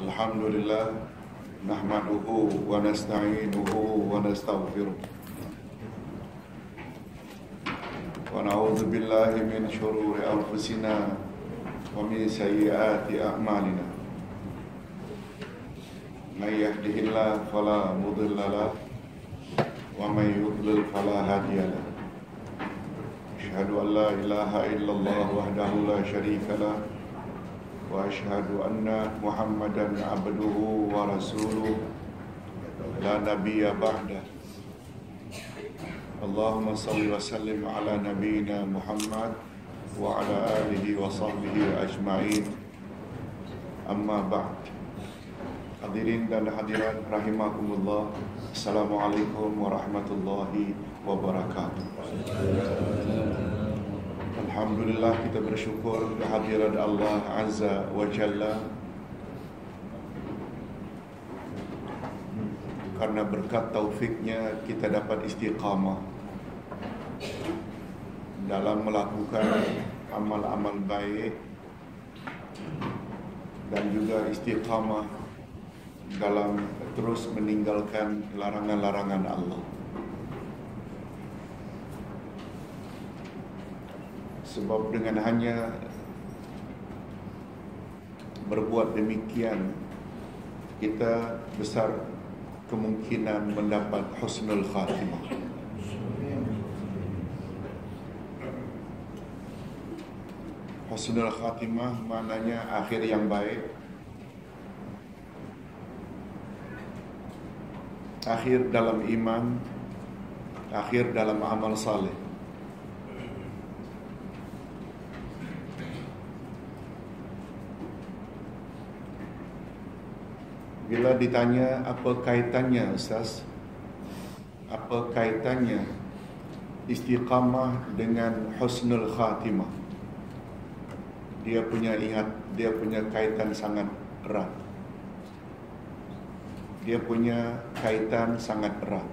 Alhamdulillah nahmaduhu wa nasta'inuhu wa nastaghfiruh wa na'udzu billahi min shururi anfusina wa min sayyiati a'malina. May yahdihillahu fala mudilla lahu wa may yudlil fala hadiya lahu. Asyhadu an la ilaha illallah wahdahu la syarika lahu wa asyhadu anna Muhammadan abduhu wa rasuluh la nabiyya ba'da. Allahumma salli wa sallim ala nabiyyina Muhammad wa ala alihi wa sahbihi ajma'in. Amma ba'd. Hadirin dan hadirat rahimakumullah. Assalamualaikum warahmatullahi wabarakatuh. Alhamdulillah, kita bersyukur kehadiran Allah Azza wa Jalla, karena berkat taufiknya kita dapat istiqamah dalam melakukan amal-amal baik dan juga istiqamah dalam terus meninggalkan larangan-larangan Allah. Sebab dengan hanya berbuat demikian, kita besar kemungkinan mendapat husnul khatimah. Husnul khatimah maknanya akhir yang baik, akhir dalam iman, akhir dalam amal saleh. Bila ditanya apa kaitannya Ustaz, apa kaitannya istiqamah dengan husnul khatimah, dia punya kaitan sangat erat. Dia punya kaitan sangat erat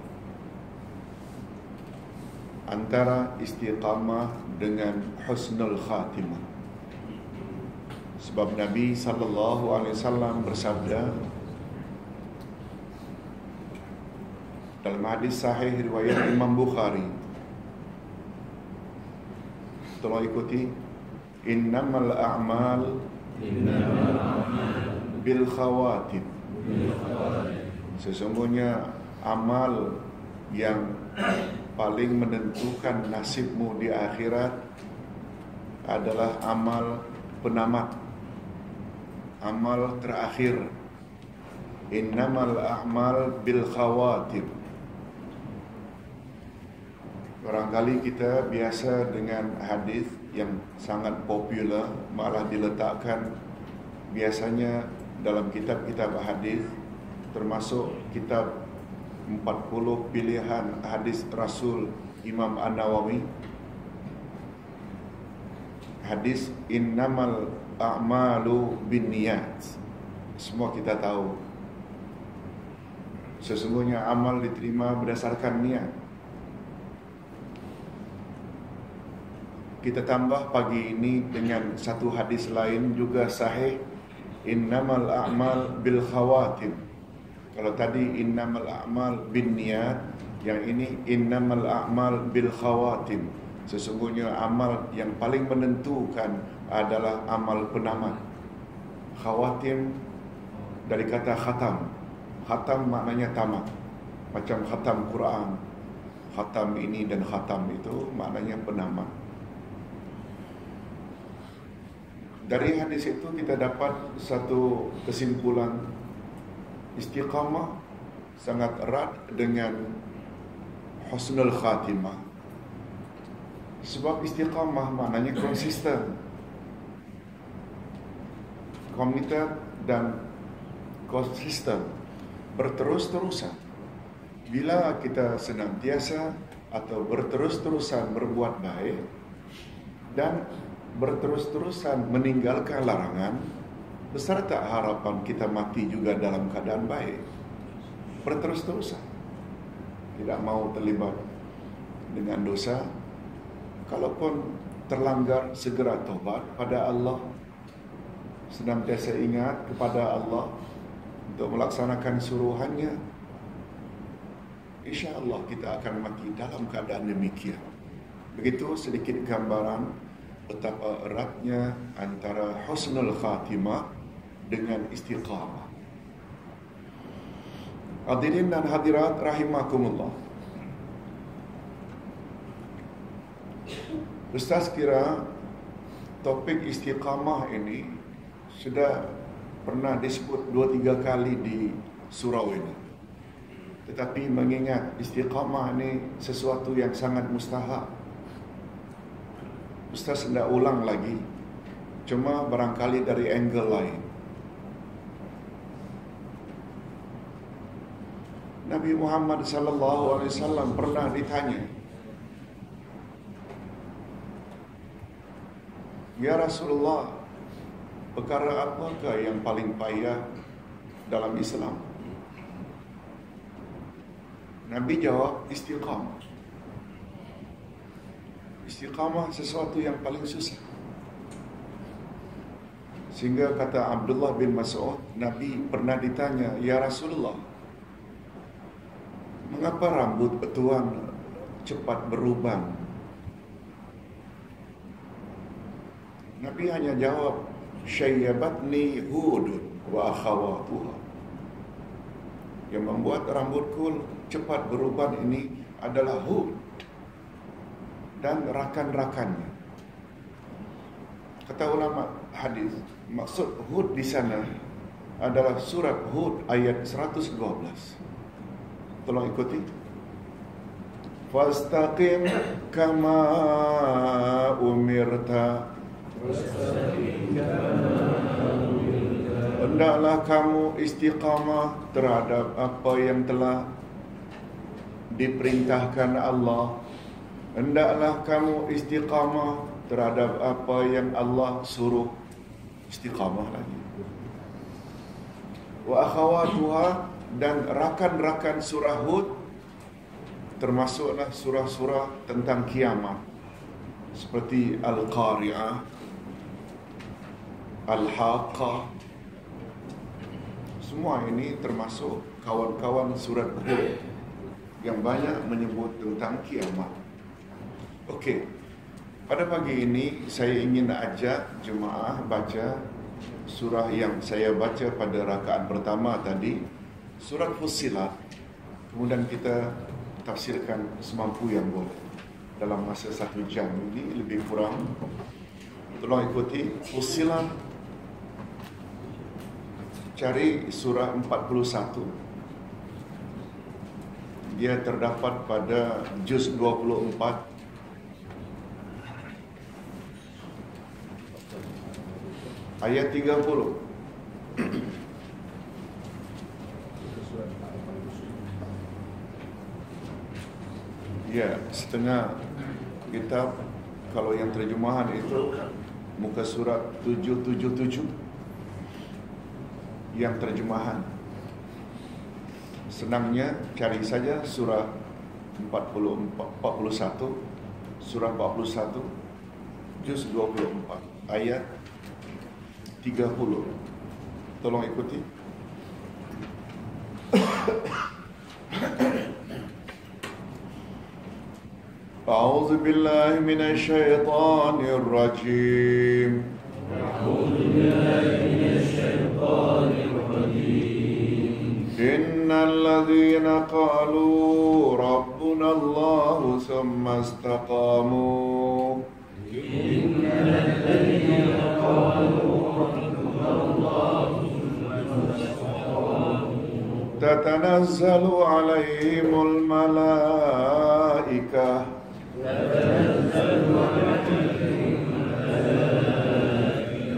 antara istiqamah dengan husnul khatimah. Sebab Nabi SAW bersabda dalam hadis sahih riwayat Imam Bukhari, tolong ikuti, innamal a'mal bil khawatim. Sesungguhnya amal yang paling menentukan nasibmu di akhirat adalah amal penamat, amal terakhir. Innamal a'mal bil khawatim. Barangkali kita biasa dengan hadis yang sangat popular, malah diletakkan biasanya dalam kitab-kitab hadis, termasuk kitab 40 pilihan hadis Rasul Imam An-Nawawi. Hadis innamal a'malu binniyat. Semua kita tahu, sesungguhnya amal diterima berdasarkan niat. Kita tambah pagi ini dengan satu hadis lain juga sahih, innamal a'mal bil khawatim. Kalau tadi innamal a'mal bin niyat, yang ini innamal a'mal bil khawatim. Sesungguhnya amal yang paling menentukan adalah amal penamat. Khawatim dari kata khatam. Khatam maknanya tamat. Macam khatam Quran, khatam ini dan khatam itu maknanya penamat. Dari hadis itu kita dapat satu kesimpulan, istiqamah sangat erat dengan husnul khatimah. Sebab istiqamah maknanya konsisten, komited dan konsisten, berterus-terusan. Bila kita senantiasa atau berterus-terusan berbuat baik dan berterus-terusan meninggalkan larangan, besar tak harapan kita mati juga dalam keadaan baik. Berterus-terusan, tidak mau terlibat dengan dosa. Kalaupun terlanggar, segera taubat pada Allah, senantiasa ingat kepada Allah, untuk melaksanakan suruhannya, insya-Allah kita akan mati dalam keadaan demikian. Begitu sedikit gambaran betapa eratnya antara husnul khatimah dengan istiqamah. Hadirin dan hadirat rahimakumullah. Ustaz kira topik istiqamah ini sudah pernah disebut 2-3 kali di surau ini. Tetapi mengingat istiqamah ini sesuatu yang sangat mustahak, Ustaz hendak ulang lagi, cuma barangkali dari angle lain. Nabi Muhammad SAW pernah ditanya, "Ya Rasulullah, perkara apakah yang paling payah dalam Islam?" Nabi jawab, istiqamah. Istiqamah sesuatu yang paling susah. Sehingga kata Abdullah bin Mas'ud, Nabi pernah ditanya, "Ya Rasulullah, mengapa rambut Tuhan cepat berubah?" Nabi hanya jawab, "Syayyabatni Hud wa akhawatuha." Yang membuat rambutku cepat berubah ini adalah Hud dan rakan-rakannya. Kata ulama hadis, maksud Hud di sana adalah surat Hud ayat 112. Tolong ikuti. Fastaqim kama umirta. Hendaklah kamu istiqamah terhadap apa yang telah diperintahkan Allah. Hendaklah kamu istiqamah terhadap apa yang Allah suruh. Istiqamah lagi. Wa akhawatuha, dan rakan-rakan surah Hud termasuklah surah-surah tentang kiamat seperti Al-Qari'ah, Al-Haqqah. Semua ini termasuk kawan-kawan surat Hud yang banyak menyebut tentang kiamat. Okey, pada pagi ini saya ingin ajak jemaah baca surah yang saya baca pada rakaat pertama tadi, surat Fussilat. Kemudian kita tafsirkan semampu yang boleh dalam masa 1 jam ini lebih kurang. Tolong ikuti Fussilat. Cari surah 41. Dia terdapat pada juz 24. Ayat 30. Ya, setengah kitab kalau yang terjemahan itu muka surat 777 yang terjemahan. Senangnya cari saja surah 41, surah 41 juz 24 ayat 30. Tolong ikuti. A'udzu billahi minasy syaithanir rajim. A'udzu billahi minasy syaithanir rajim. Innal ladzina qalu rabbuna Allahu tsumma istaqamu. Innal ladzina qalu rabbuna Allahu تتنزل عليهم الملائكة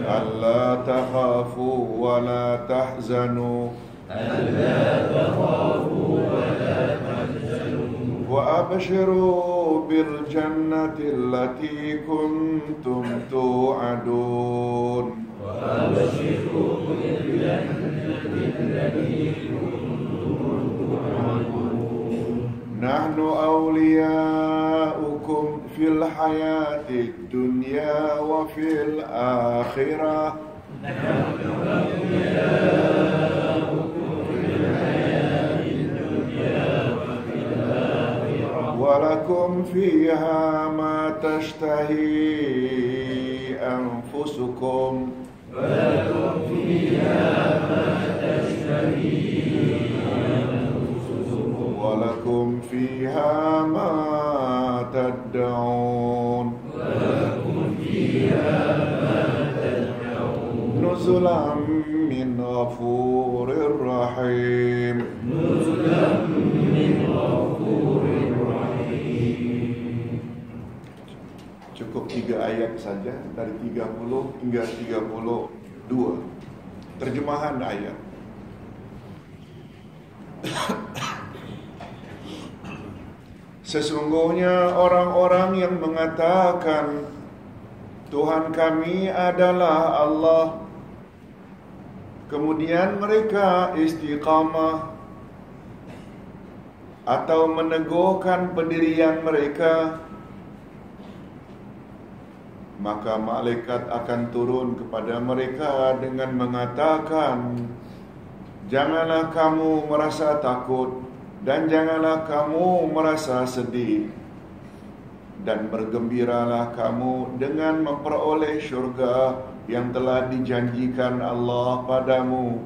ألا تخافوا ولا تحزنوا وأبشروا بالجنة التي كنتم توعدون نحن أولياؤكم في الحياة الدنيا وفي الآخرة نحن أولياؤكم Walakum fiha ma tashtahi anfusukum. ولكم فيها ما تشتهي أنفسكم Walakum fiha ma tad'un. ولكم فيها ما تدعون Nuzulan min ghafurir rahim. نزلا من غفور رحيم. Cukup 3 ayat saja, dari 30 hingga 32. Terjemahan ayat. Sesungguhnya orang-orang yang mengatakan Tuhan kami adalah Allah, kemudian mereka istiqamah atau meneguhkan pendirian mereka, maka malaikat akan turun kepada mereka dengan mengatakan, janganlah kamu merasa takut dan janganlah kamu merasa sedih, dan bergembiralah kamu dengan memperoleh syurga yang telah dijanjikan Allah padamu.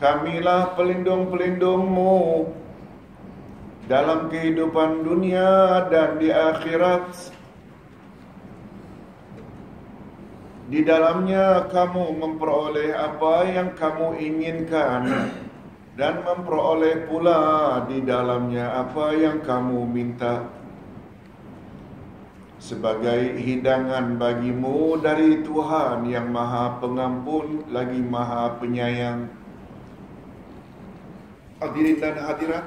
Kamilah pelindung-pelindungmu dalam kehidupan dunia dan di akhirat. Di dalamnya kamu memperoleh apa yang kamu inginkan, dan memperoleh pula di dalamnya apa yang kamu minta, sebagai hidangan bagimu dari Tuhan yang Maha Pengampun lagi Maha Penyayang. Hadirin dan hadirat,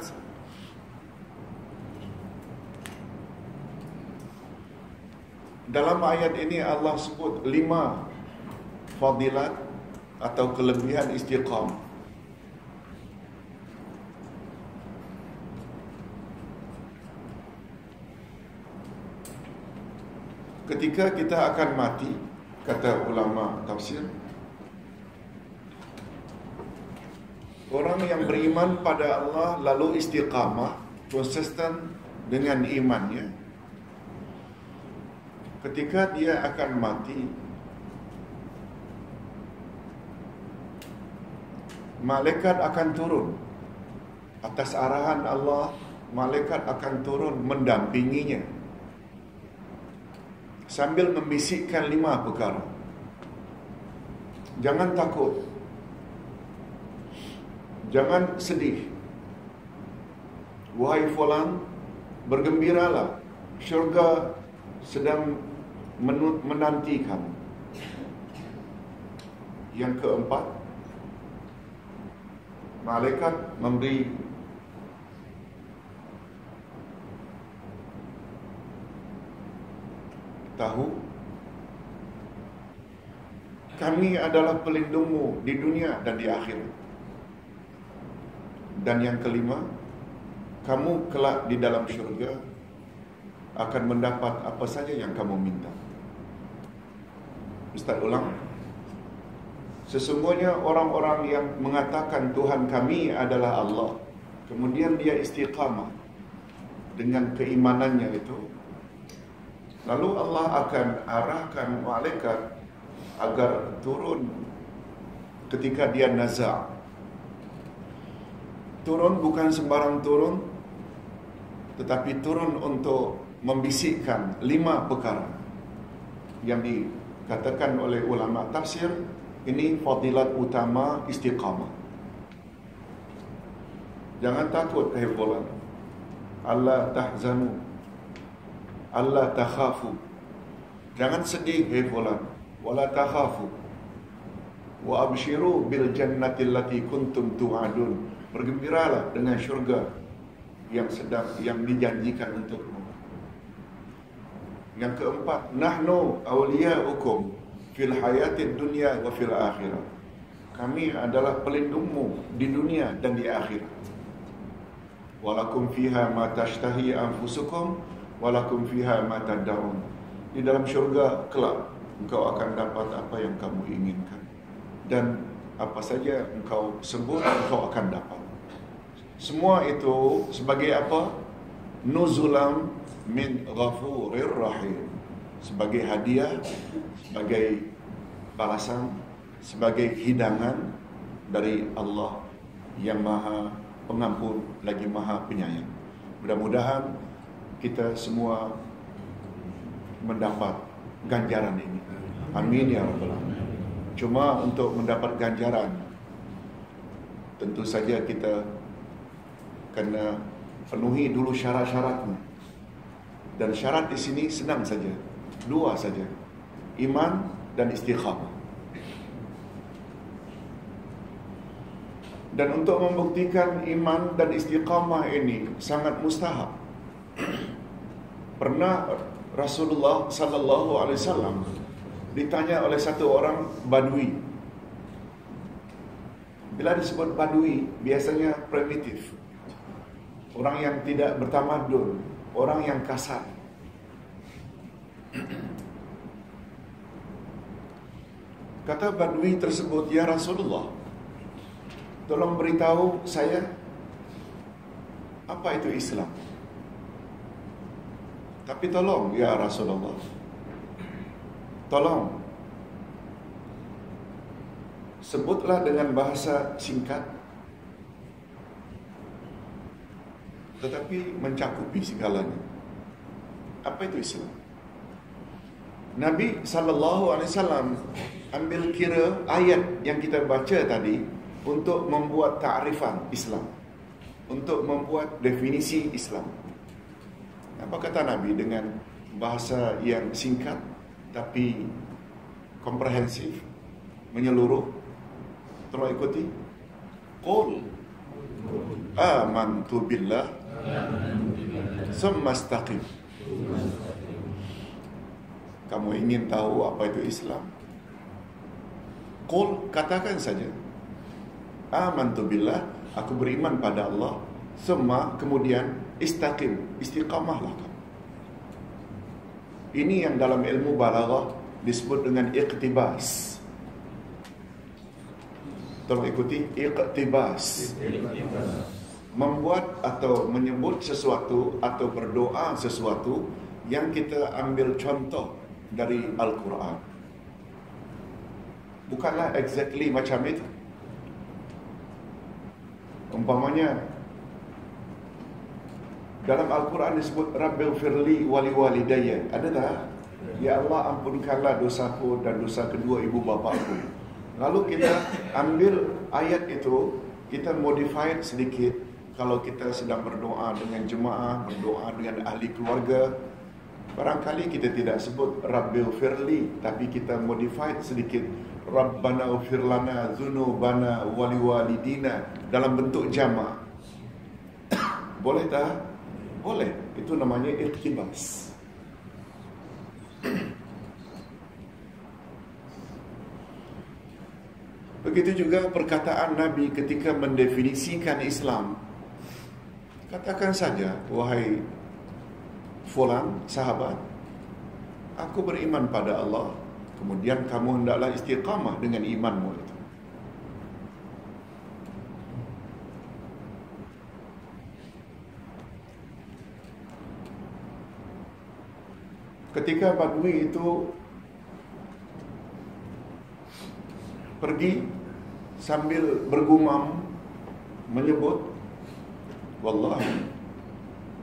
dalam ayat ini Allah sebut 5 fadilat atau kelebihan istiqamah. Ketika kita akan mati, kata ulama tafsir, orang yang beriman pada Allah lalu istiqamah, konsisten dengan imannya, ketika dia akan mati, malaikat akan turun atas arahan Allah. Malaikat akan turun mendampinginya sambil membisikkan 5 perkara. Jangan takut, jangan sedih, wahai fulan, bergembiralah, syurga sedang menanti kamu. Yang keempat, malaikat memberi tahu, kami adalah pelindungmu di dunia dan di akhirat. Dan yang kelima, kamu kelak di dalam syurga akan mendapat apa saja yang kamu minta. Ustaz ulang. Sesungguhnya orang-orang yang mengatakan Tuhan kami adalah Allah, kemudian dia istiqamah dengan keimanannya itu, lalu Allah akan arahkan malaikat agar turun ketika dia nazar. Turun bukan sembarang turun, tetapi turun untuk membisikkan 5 perkara yang dikatakan oleh ulama tafsir. Ini fadilat utama istiqamah. Jangan takut, hai fulan. Allah tahzanu, Allah takhafu. Jangan sedih, hai fulan. Wala takhafu. Wa abshiru bil jannati allati kuntum tu'adun. Bergembiralah dengan syurga yang dijanjikan untukmu. Yang keempat, nahnu awliya'ukum fil hayatid dunya wa fil akhirah. Kami adalah pelindungmu di dunia dan di akhirat. Walakum fiha ma tashtahi anfusukum walakum fiha ma tad'un. Di dalam syurga kelak engkau akan dapat apa yang kamu inginkan, dan apa saja engkau sebut engkau akan dapat. Semua itu sebagai apa? Nuzulam min ghafurir rahim. Sebagai hadiah, sebagai balasan, sebagai hidangan dari Allah yang Maha Pengampun lagi Maha Penyayang. Mudah-mudahan kita semua mendapat ganjaran ini. Amin ya rabbal alamin. Cuma untuk mendapat ganjaran, tentu saja kita kena penuhi dulu syarat-syaratnya. Dan syarat di sini senang saja, 2 saja, iman dan istiqamah. Dan untuk membuktikan iman dan istiqamah ini sangat mustahab. Pernah Rasulullah sallallahu alaihi wasallam ditanya oleh satu orang Badui. Bila disebut Badui, biasanya primitif, orang yang tidak bertamadun, orang yang kasar. Kata Badui tersebut, "Ya Rasulullah, tolong beritahu saya apa itu Islam." Tapi tolong ya Rasulullah, tolong sebutlah dengan bahasa singkat tetapi mencakupi segalanya. Apa itu Islam? Nabi SAW ambil kira ayat yang kita baca tadi untuk membuat ta'rifan Islam, untuk membuat definisi Islam. Apa kata Nabi dengan bahasa yang singkat tapi komprehensif, menyeluruh? Tolong ikuti. Qul amantu billah summa istaqim. Kamu ingin tahu apa itu Islam? Qul, katakan saja. Amantu billah, aku beriman pada Allah. Summa, kemudian istaqim, istiqamahlah kamu. Ini yang dalam ilmu balaghah disebut dengan iqtibas. Tolong ikuti, iqtibas. Membuat atau menyebut sesuatu atau berdoa sesuatu yang kita ambil contoh dari Al-Quran. Bukanlah exactly macam itu. Umpamanya dalam Al-Quran disebut Rabbighfirli wali walidayya. Ada tak? Ya Allah, ampunkanlah dosaku dan dosa kedua ibu bapakku. Lalu kita ambil ayat itu, kita modified sedikit. Kalau kita sedang berdoa dengan jemaah, berdoa dengan ahli keluarga, barangkali kita tidak sebut Rabbighfirli, tapi kita modified sedikit. Rabbana ighfir lana dzunubana wali walidina dalam bentuk jamak. Boleh tak? Boleh. Itu namanya iqtibas. Begitu juga perkataan Nabi ketika mendefinisikan Islam. Katakan saja, wahai fulan, sahabat, aku beriman pada Allah. Kemudian kamu hendaklah istiqamah dengan imanmu itu. Ketika Badui itu pergi sambil bergumam menyebut, wallahi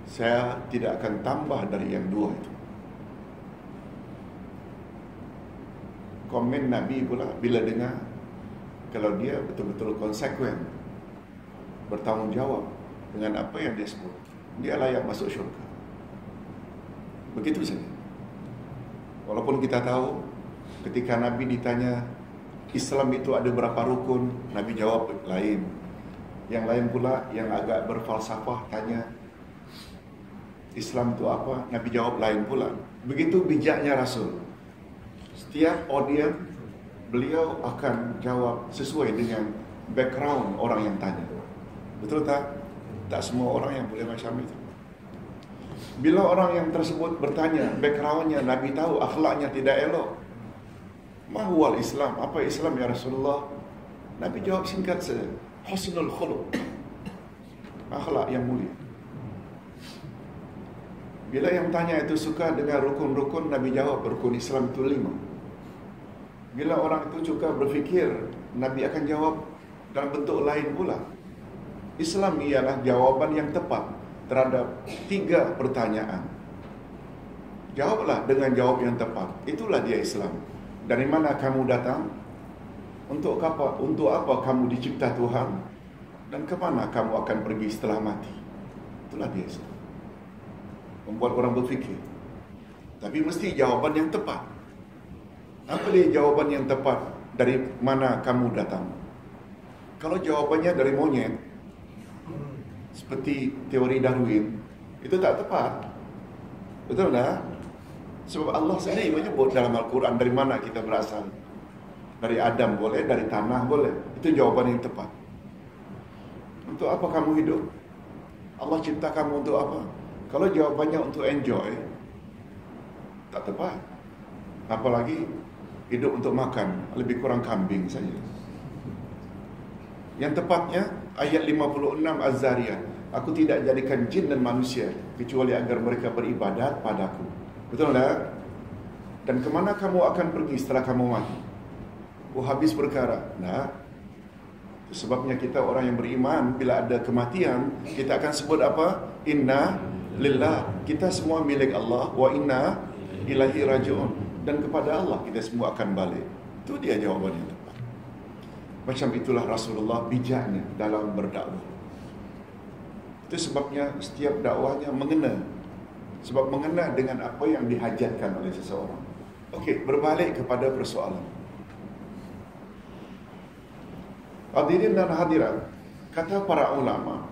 saya tidak akan tambah dari yang 2 itu. Komen Nabi pula bila dengar, kalau dia betul-betul konsekuen, bertanggungjawab dengan apa yang dia sebut, dia layak masuk syurga. Begitu saja. Walaupun kita tahu ketika Nabi ditanya Islam itu ada berapa rukun, Nabi jawab lain. Yang lain pula yang agak berfalsafah tanya Islam itu apa, Nabi jawab lain pula. Begitu bijaknya Rasul. Setiap audiens beliau akan jawab sesuai dengan background orang yang tanya. Betul tak? Tak semua orang yang boleh macam itu. Bila orang yang tersebut bertanya, backgroundnya Nabi tahu, akhlaknya tidak elok. Mahwal Islam, apa Islam ya Rasulullah? Nabi jawab singkat saja, husnul khuluq. akhlak yang mulia. Bila yang tanya itu suka dengan rukun-rukun, Nabi jawab rukun Islam itu 5. Bila orang itu suka berfikir, Nabi akan jawab dalam bentuk lain pula. Islam ialah jawaban yang tepat terhadap 3 pertanyaan. Jawablah dengan jawab yang tepat. Itulah dia Islam. Dari mana kamu datang? Untuk apa? Untuk apa kamu dicipta Tuhan? Dan ke mana kamu akan pergi setelah mati? Itulah dia Islam. Membuat orang berfikir. Tapi mesti jawaban yang tepat. Apa dia jawaban yang tepat? Dari mana kamu datang? Kalau jawabannya dari monyet, seperti teori Darwin, itu tak tepat. Betul tak? Sebab Allah sendiri menyebut dalam Al-Quran dari mana kita berasal. Dari Adam boleh, dari tanah boleh. Itu jawaban yang tepat. Untuk apa kamu hidup? Allah cipta kamu untuk apa? Kalau jawabannya untuk enjoy, tak tepat. Apalagi hidup untuk makan, lebih kurang kambing saja. Yang tepatnya ayat 56 Az-Zariyat. Aku tidak jadikan jin dan manusia kecuali agar mereka beribadat padaku. Betul tak? Dan kemana kamu akan pergi setelah kamu mati? Habis perkara. Nah, itu sebabnya kita orang yang beriman, bila ada kematian, kita akan sebut apa? Inna lillah. Kita semua milik Allah. Wa inna ilaihi raji'un. Dan kepada Allah kita semua akan balik. Itu dia jawaban yang tepat. Macam itulah Rasulullah bijaknya dalam berdakwah. Itu sebabnya setiap dakwahnya mengena. Sebab mengena dengan apa yang dihajatkan oleh seseorang. Okey, berbalik kepada persoalan. Hadirin dan hadirat, kata para ulama,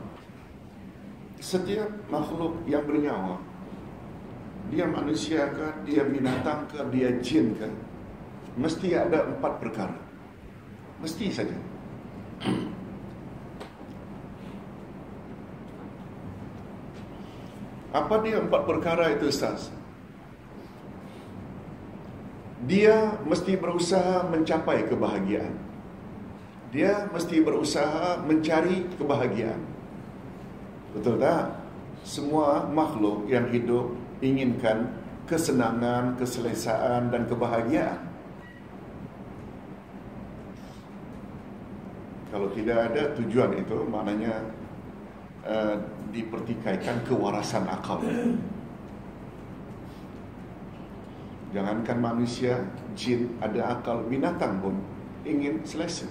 setiap makhluk yang bernyawa, dia manusia ke, dia binatang ke, dia jin ke, mesti ada 4 perkara. Mesti saja. Apa dia 4 perkara itu, Ustaz? Dia mesti berusaha mencapai kebahagiaan. Dia mesti berusaha mencari kebahagiaan. Betul tak? Semua makhluk yang hidup inginkan kesenangan, keselesaan dan kebahagiaan. Kalau tidak ada tujuan itu, maknanya dipertikaikan kewarasan akal. Jangankan manusia, jin ada akal, binatang pun ingin selesa.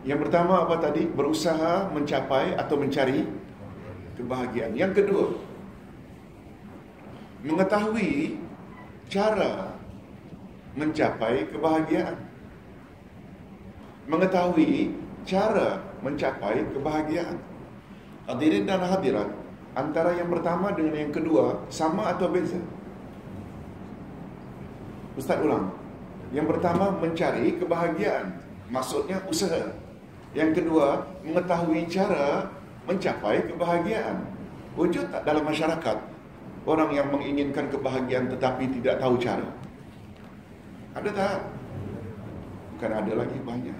Yang pertama apa tadi? Berusaha mencapai atau mencari kebahagiaan. Yang kedua, mengetahui cara mencapai kebahagiaan. Mengetahui cara mencapai kebahagiaan. Hadirin dan hadirat, antara yang pertama dengan yang kedua sama atau beza? Ustaz ulang. Yang pertama mencari kebahagiaan, maksudnya usaha. Yang kedua mengetahui cara mencapai kebahagiaan. Wujud tak dalam masyarakat orang yang menginginkan kebahagiaan tetapi tidak tahu cara? Ada tak? Bukan ada lagi, banyak.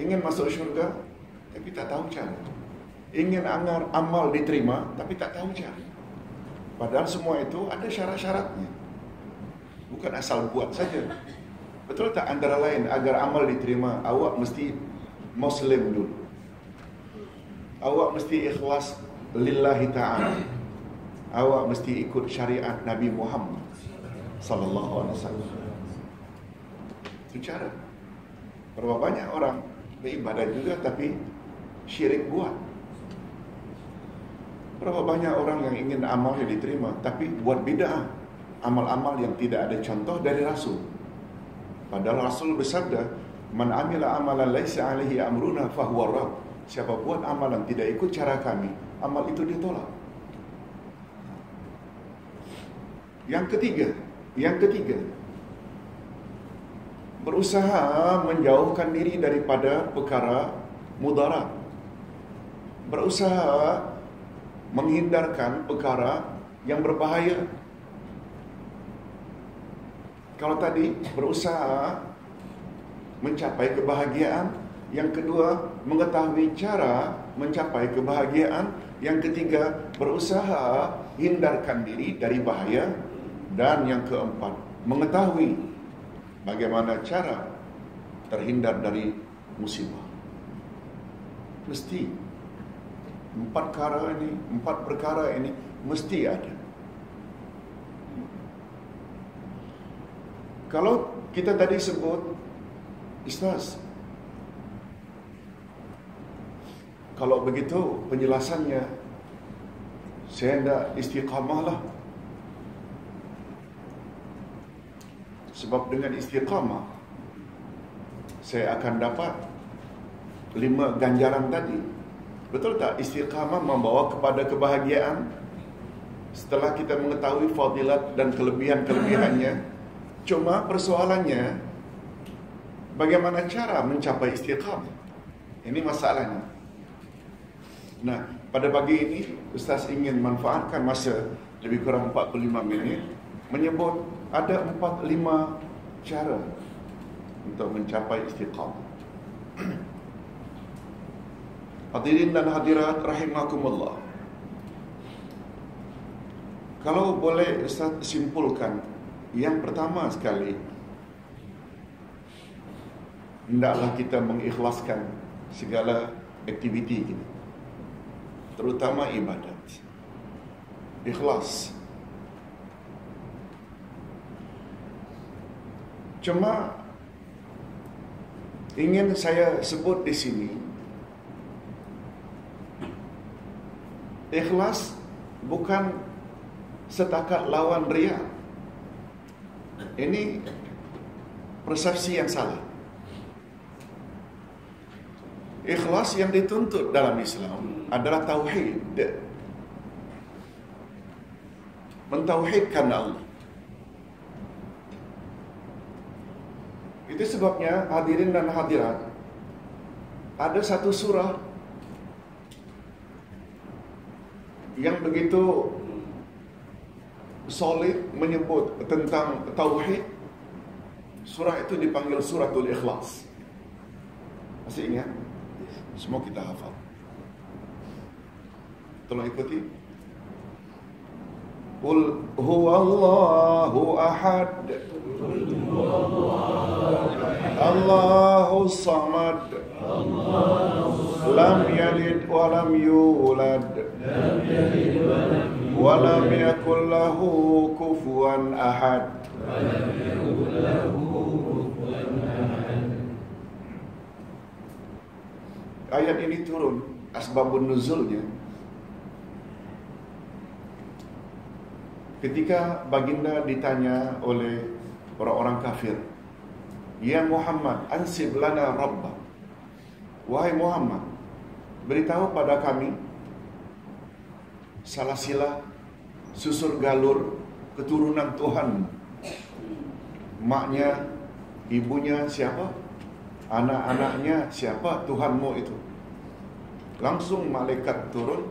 Ingin masuk syurga tapi tak tahu cara. Ingin amal diterima tapi tak tahu cara. Padahal semua itu ada syarat-syaratnya. Bukan asal buat saja. Betul tak? Antara lain, agar amal diterima, awak mesti Muslim dulu. Awak mesti ikhlas lillahi ta'ala. Awak mesti ikut syariat Nabi Muhammad sallallahu alaihi wasallam. Itu cara. Berapa banyak orang beribadat juga tapi syirik buat. Berapa banyak orang yang ingin amalnya diterima tapi buat bid'ah, amal-amal yang tidak ada contoh dari Rasul. Padahal Rasul bersabda, "Man amila amalan laisa alaihi amruna fahuwa rad." Siapa buat amalan tidak ikut cara kami, amal itu ditolak. Yang ketiga, berusaha menjauhkan diri daripada perkara mudarat. Berusaha menghindarkan perkara yang berbahaya. Kalau tadi berusaha mencapai kebahagiaan. Yang kedua, mengetahui cara mencapai kebahagiaan. Yang ketiga, berusaha hindarkan diri dari bahaya. Dan yang keempat, mengetahui bagaimana cara terhindar dari musibah. Mesti empat perkara ini mesti ada. Kalau kita tadi sebut, Ustaz, kalau begitu penjelasannya saya tidak istiqamah lah. Sebab dengan istiqamah saya akan dapat 5 ganjaran tadi. Betul tak? Istiqamah membawa kepada kebahagiaan. Setelah kita mengetahui fadilat dan kelebihan-kelebihannya, cuma persoalannya bagaimana cara mencapai istiqamah. Ini masalahnya. Nah, pada pagi ini Ustaz ingin manfaatkan masa lebih kurang 45 minit menyebut ada 4-5 cara untuk mencapai istiqamah. Hadirin dan hadirat rahimakumullah. Kalau boleh Ustaz simpulkan, yang pertama sekali, hendaklah kita mengikhlaskan segala aktiviti kita, terutama ibadat. Ikhlas. Cuma ingin saya sebut di sini, ikhlas bukan setakat lawan riya. Ini persepsi yang salah. Ikhlas yang dituntut dalam Islam adalah tauhid. Mentauhidkan Allah. Itu sebabnya hadirin dan hadirat, ada satu surah yang begitu solid menyebut tentang tauhid. Surah itu dipanggil Suratul Ikhlas. Masih ingat? Semua kita hafal. Tolong ikuti. Qul huwallahu ahad, Allahus samad, lam yalid wa lam yulad, wa lam yakul lahu kufuwan ahad. Ayat ini turun, asbabun nuzulnya ketika baginda ditanya oleh orang-orang kafir, "Ya Muhammad, ansib lana rabbak." Wahai Muhammad, beritahu pada kami salah-silah susur galur keturunan Tuhan. Maknya, ibunya siapa? Anak-anaknya siapa Tuhanmu itu? Langsung malaikat turun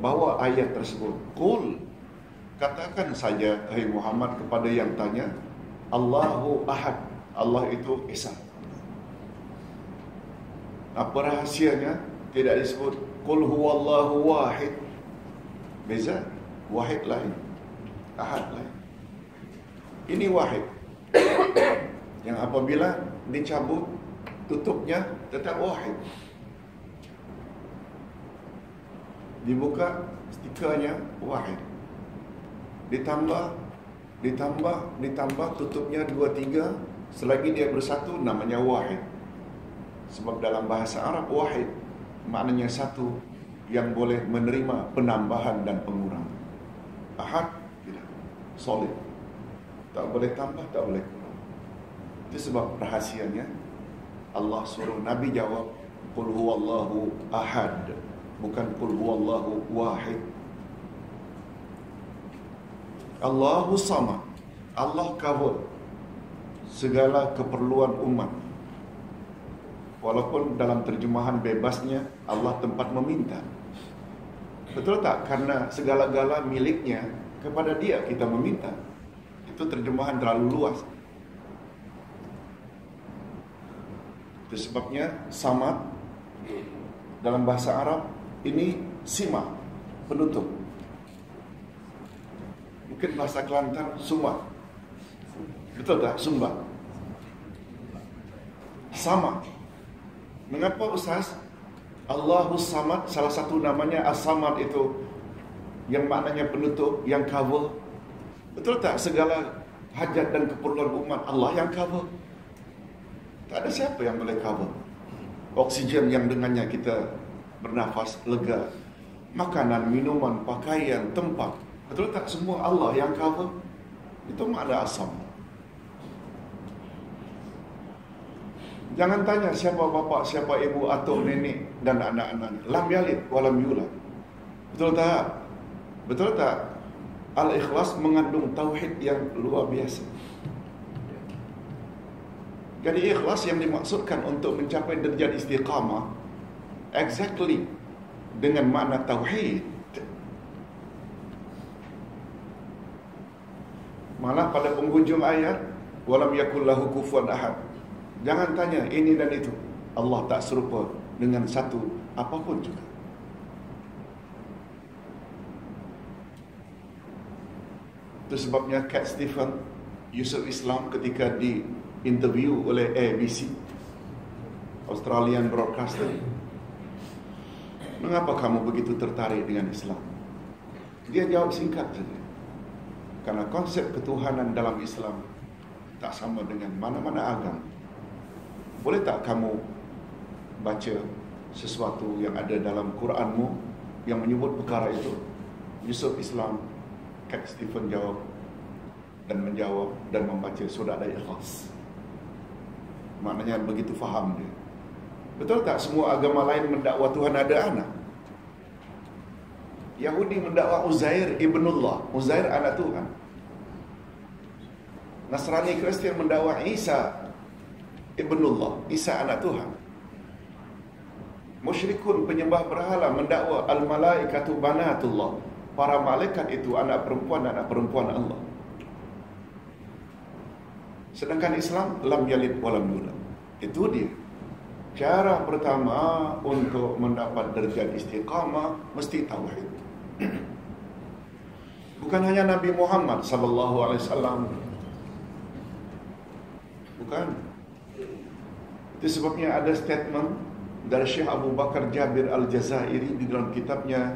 bawa ayat tersebut. Qul, katakan saja hai Muhammad kepada yang tanya, Allahu ahad, Allah itu esa. Apa rahasianya? Tidak disebut qul huwallahu wahid. Beza, wahid lain, ahad lain. Ini wahid yang apabila dicabut tutupnya tetap wahid. Dibuka stikernya wahid. Ditambah tutupnya 2-3, selagi dia bersatu namanya wahid. Sebab dalam bahasa Arab wahid maknanya satu yang boleh menerima penambahan dan pengurangan. Ahad tidak, solid, tak boleh tambah, tak boleh kurang. Itu sebab rahasianya Allah suruh Nabi jawab qul huwallahu ahad, bukan qul huwallahu wahid. Allahu samad, Allah cover segala keperluan umat. Walaupun dalam terjemahan bebasnya Allah tempat meminta. Betul tak? Karena segala-gala miliknya, kepada dia kita meminta. Itu terjemahan terlalu luas. Itu sebabnya samad dalam bahasa Arab ini sima, penutup. Mungkin bahasa Kelantan sumba. Betul tak? Sumba. Sama. Mengapa Ustaz? Allahus Samad, salah satu namanya As-Samad itu yang maknanya penutup, yang cover. Betul tak? Segala hajat dan keperluan umat Allah yang cover. Tak ada siapa yang boleh cover. Oksigen yang dengannya kita bernafas lega, makanan, minuman, pakaian, tempat. Betul tak? Semua Allah yang cover. Itu makna As-Samad. Jangan tanya siapa bapa, siapa ibu, atuk, nenek dan anak-anak. Lam yalid walam yulad. Betul tak? Betul tak? Al-Ikhlas mengandung tauhid yang luar biasa. Jadi ikhlas yang dimaksudkan untuk mencapai derajat istiqamah exactly dengan makna tauhid. Malah pada penghujung ayat walam yakul lahu kufuwan ahad. Jangan tanya ini dan itu. Allah tak serupa dengan satu apapun juga. Itu sebabnya Cat Stevens, Yusuf Islam ketika di-interview oleh ABC, Australian Broadcasting, mengapa kamu begitu tertarik dengan Islam? Dia jawab singkat saja. Karena konsep ketuhanan dalam Islam tak sama dengan mana-mana agama. Boleh tak kamu baca sesuatu yang ada dalam Quranmu yang menyebut perkara itu? Yusuf Islam, Cat Stevens jawab dan menjawab dan membaca surah Al-Ikhlas. Maknanya begitu faham dia. Betul tak semua agama lain mendakwa Tuhan ada anak? Yahudi mendakwa Uzair ibnullah, Uzair anak Tuhan. Nasrani Kristian mendakwa Isa ibnullah, Isa anak Tuhan. Musyrikun penyembah berhala mendakwa al-malaikatu banatullah, para malaikat itu anak perempuan Allah. Sedangkan Islam lam yalid walam yulad. Itu dia. Cara pertama untuk mendapat derajat istiqamah mesti tauhid. Bukan hanya Nabi Muhammad sallallahu alaihi wasallam. Bukan. Itu sebabnya ada statement dari Syekh Abu Bakar Jabir Al-Jazairi di dalam kitabnya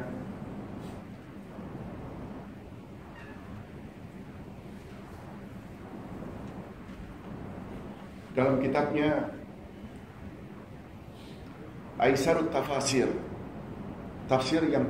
Aisarut Tafasir, tafsir yang